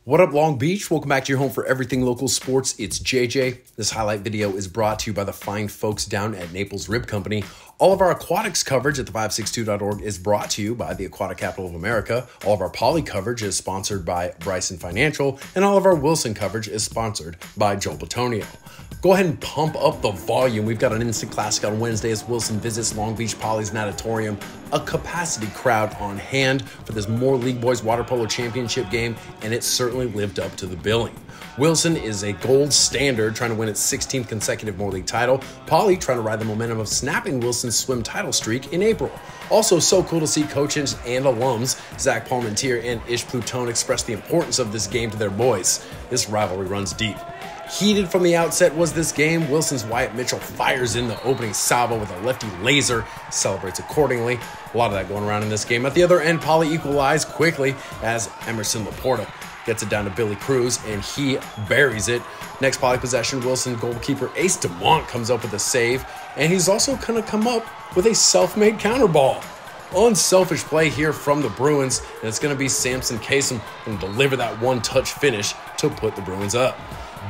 What up, Long Beach? Welcome back to your home for everything local sports. It's JJ. This highlight video is brought to you by the fine folks down at Naples Rib Company. All of our aquatics coverage at the562.org is brought to you by the Aquatic Capital of America. All of our Poly coverage is sponsored by Bryson Financial, and all of our Wilson coverage is sponsored by Joel Batonio. Go ahead and pump up the volume. We've got an instant classic on Wednesday as Wilson visits Long Beach Poly's natatorium. A capacity crowd on hand for this Moore League Boys Water Polo Championship game, and it certainly lived up to the billing. Wilson is a gold standard, trying to win its 16th consecutive Moore League title. Poly trying to ride the momentum of snapping Wilson's swim title streak in April. Also, so cool to see coaches and alums Zach Parmentier and Ish Plutone express the importance of this game to their boys. This rivalry runs deep. Heated from the outset was this game. Wilson's Wyatt Mitchell fires in the opening salvo with a lefty laser, celebrates accordingly. A lot of that going around in this game. At the other end, Poly equalized quickly as Emerson Laporta gets it down to Billy Cruz, and he buries it. Next Poly possession, Wilson goalkeeper Ace DeMont comes up with a save, and he's also going to come up with a self-made counter ball. Unselfish play here from the Bruins, and it's going to be Samson Kasem going to deliver that one-touch finish to put the Bruins up.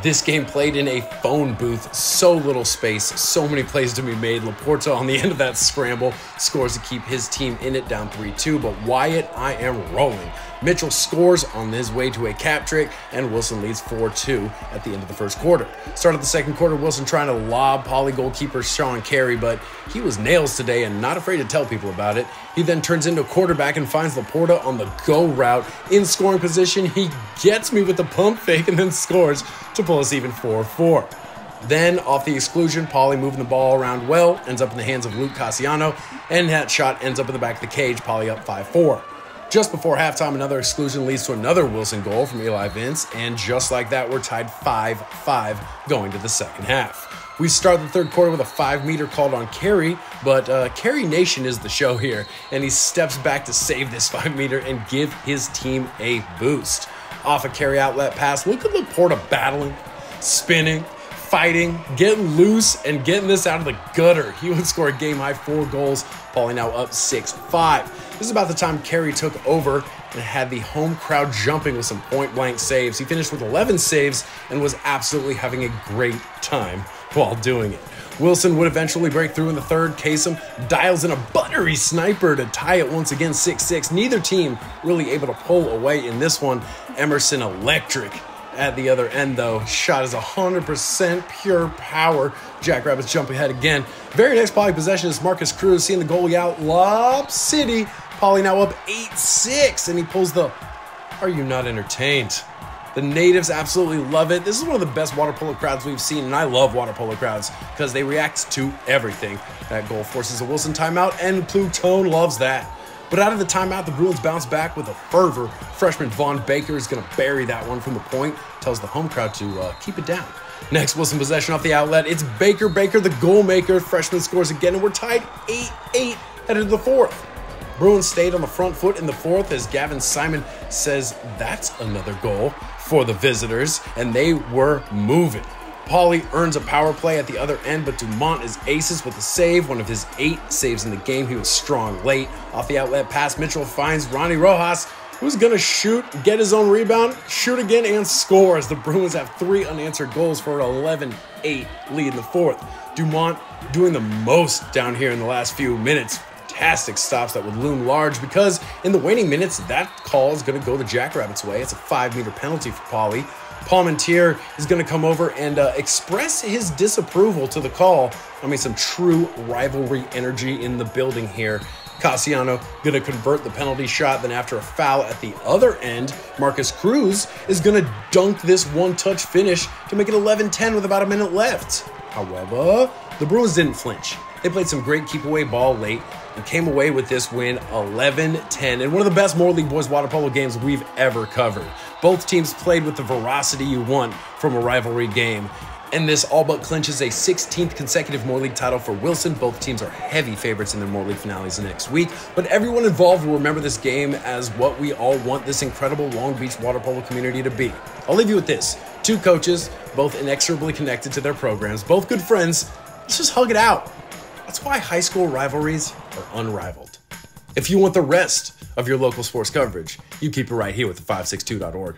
This game played in a phone booth, so little space, so many plays to be made. Laporta on the end of that scramble scores to keep his team in it down 3-2, but Wyatt, I am rolling. Mitchell scores on his way to a cap trick, and Wilson leads 4-2 at the end of the first quarter. Start of the second quarter, Wilson trying to lob Poly goalkeeper Sean Carey, but he was nails today and not afraid to tell people about it. He then turns into a quarterback and finds Laporta on the go route. In scoring position, he gets me with the pump fake and then scores to pull us even 4-4. Then, off the exclusion, Poly moving the ball around well, ends up in the hands of Luke Cassiano, and that shot ends up in the back of the cage, Poly up 5-4. Just before halftime, another exclusion leads to another Wilson goal from Eli Vince, and just like that, we're tied 5-5 going to the second half. We start the third quarter with a 5-meter called on Carey, but Carey Nation is the show here, and he steps back to save this 5-meter and give his team a boost. Off a Carey outlet pass, look at Laporta battling, spinning, fighting, getting loose, and getting this out of the gutter. He would score a game-high 4 goals, Poly now up 6-5. This is about the time Carey took over and had the home crowd jumping with some point-blank saves. He finished with 11 saves and was absolutely having a great time while doing it. Wilson would eventually break through in the third. Kasem dials in a buttery sniper to tie it once again 6-6. Neither team really able to pull away in this one. Emerson electric at the other end, though. Shot is 100% pure power. Jackrabbits jump ahead again. Very next Poly possession is Marcus Cruz seeing the goalie out. Lob City. Poly now up 8-6, and he pulls the "Are you not entertained?" The natives absolutely love it. This is one of the best water polo crowds we've seen, and I love water polo crowds because they react to everything. That goal forces a Wilson timeout, and Plutone loves that. But out of the timeout, the Bruins bounce back with a fervor. Freshman Vaughn Baker is going to bury that one from the point. Tells the home crowd to keep it down. Next, Wilson possession off the outlet. It's Baker, the goal maker. Freshman scores again, and we're tied 8-8 headed to the fourth. Bruins stayed on the front foot in the fourth as Gavin Simon says that's another goal for the visitors, and they were moving. Poly earns a power play at the other end, but Dumont is aces with a save, one of his 8 saves in the game. He was strong late. Off the outlet pass, Mitchell finds Ronnie Rojas, who's going to shoot, get his own rebound, shoot again, and score as the Bruins have 3 unanswered goals for an 11-8 lead in the fourth. Dumont doing the most down here in the last few minutes. Fantastic stops that would loom large because in the waning minutes, that call is going to go the Jackrabbits' way. It's a 5-meter penalty for Poly. Parmentier is going to come over and express his disapproval to the call. I mean, some true rivalry energy in the building here. Cassiano going to convert the penalty shot. Then after a foul at the other end, Marcus Cruz is going to dunk this one-touch finish to make it 11-10 with about a minute left. However, the Bruins didn't flinch. They played some great keep-away ball late and came away with this win 11-10 in one of the best Moore League Boys water polo games we've ever covered. Both teams played with the veracity you want from a rivalry game, and this all but clinches a 16th consecutive Moore League title for Wilson. Both teams are heavy favorites in their Moore League finales next week, but everyone involved will remember this game as what we all want this incredible Long Beach water polo community to be. I'll leave you with this. 2 coaches, both inexorably connected to their programs, both good friends. Let's just hug it out. That's why high school rivalries are unrivaled. If you want the rest of your local sports coverage, you keep it right here with the562.org.